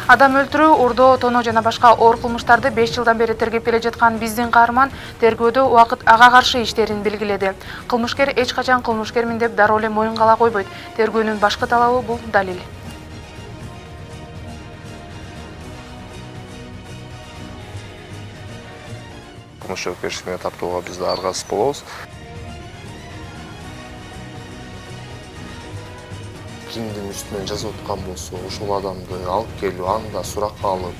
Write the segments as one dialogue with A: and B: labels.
A: Адам өлтүрүү, урдоо, тоноо жана башка оор кылмыштарды 5 жылдан бери тергеп келе жаткан биздин каарман тергөөдө убакыт ага каршы иштерин белгиледи. Кылмышкер эч качан кылмышкермин деп дароо эле моюнга ала койбойт. Тергөөнүн башкы талабы бул далил.
B: Кылмыш жоопкерчилигине тартууга биз да аргасыз болобуз. Кимдин үстүнөн жазып аткан болсо, ошол адамды алып келип, анда суракка алып,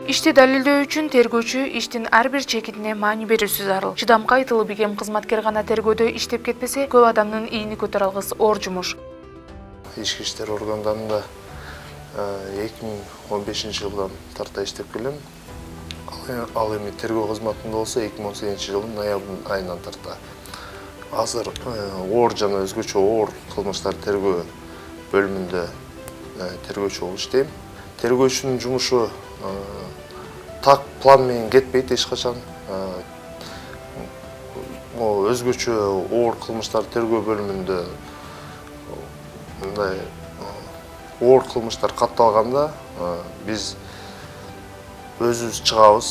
A: Ишти далилдөө үчүн тергөөчү иштин ар бир чекитине маани берүүсү зарыл. Чыдамкай тылы бигем кызматкер гана тергөөдө иштеп кетпесе, көп адамдын ийини көтөрө алгыс оор жумуш.
B: ички иштер органдарында 2015 жылдан тарта иштеп келем. Ал эми тергөө кызматында болсо 2018 жылдын ноябрь айынан тарта. Азыр оор жана өзгөчө оор кылмыштар тергөө бөлүмүндө тергөөчү болуп иштейм. Тергөөчүнүн жумушу так план менен кетпейт эч качан. Өзгөчө оор кылмыштар тергөө бөлүмүндө мындай оор кылмыштар катталганда биз өзүбүз чыгабыз.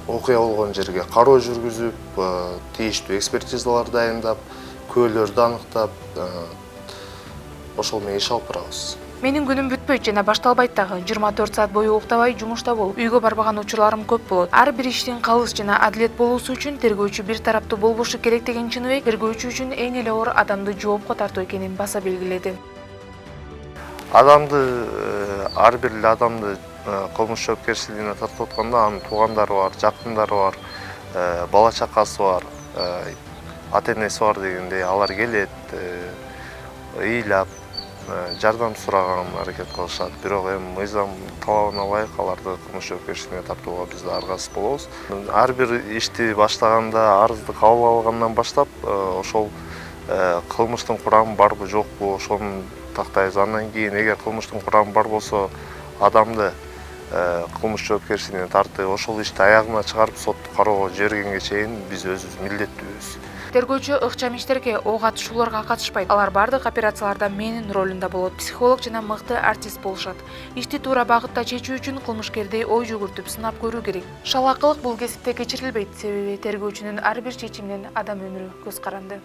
B: Окуя болгон жерге кароо жүргүзүп, тийиштүү экспертизалар дайындап, күбөлөрдү аныктап, ошол менен иш алып барабыз.
A: Менин күнүм бүтпөйт жана башталбайт дагы. 24 саат бою уктабай жумушта болуп, үйгө барбаган учурларым көп болот. Ар бир иштин калыс жана адилет болуусу үчүн тергөөчү бир тараптуу болбошу керек деген чыныбек тергөөчү үчүн эң эле оор адамды жоопко тартуу экенин баса белгиледи.
B: Адамды, ар бир эле адамды кылмыш жоопкерчилигине тартып атканда анын туугандары бар, жакындары бар, бала чакасы бар, ата-энеси бар дегендей алар келет, ыйлап, жардам сураган аракет кылышат. Бирок эми мыйзам талабына ылайык аларды кылмыш жоопкерчилигине тартууга биз да аргасыз болобуз. Ар бир ишти баштаганда, арызды кабыл алгандан баштап, ошол кылмыштын курамы барбы жокпу ошону тактайбыз. Андан кийин эгер кылмыштын курамы бар болсо, адамды кылмыш жоопкерчилигине тартып, ошол ишти аягына чыгарып соттук кароого жибергенге чейин биз өзүбүз милдеттүүбүз.
A: Тергөөчү ыкчам иштерге, ого катышууларга катышпайт. Алар бардык операцияларда менин ролунда болот. Психолог жана мыкты артист болушат. Ишти туура багытта чечүү үчүн кылмышкерди ой жүгүртүп сынап көрүү керек. Шалаакылык бул кесипте кечирилбейт, себеби тергөөчүнүн ар бир чечиминен адам өмүрү көз каранды.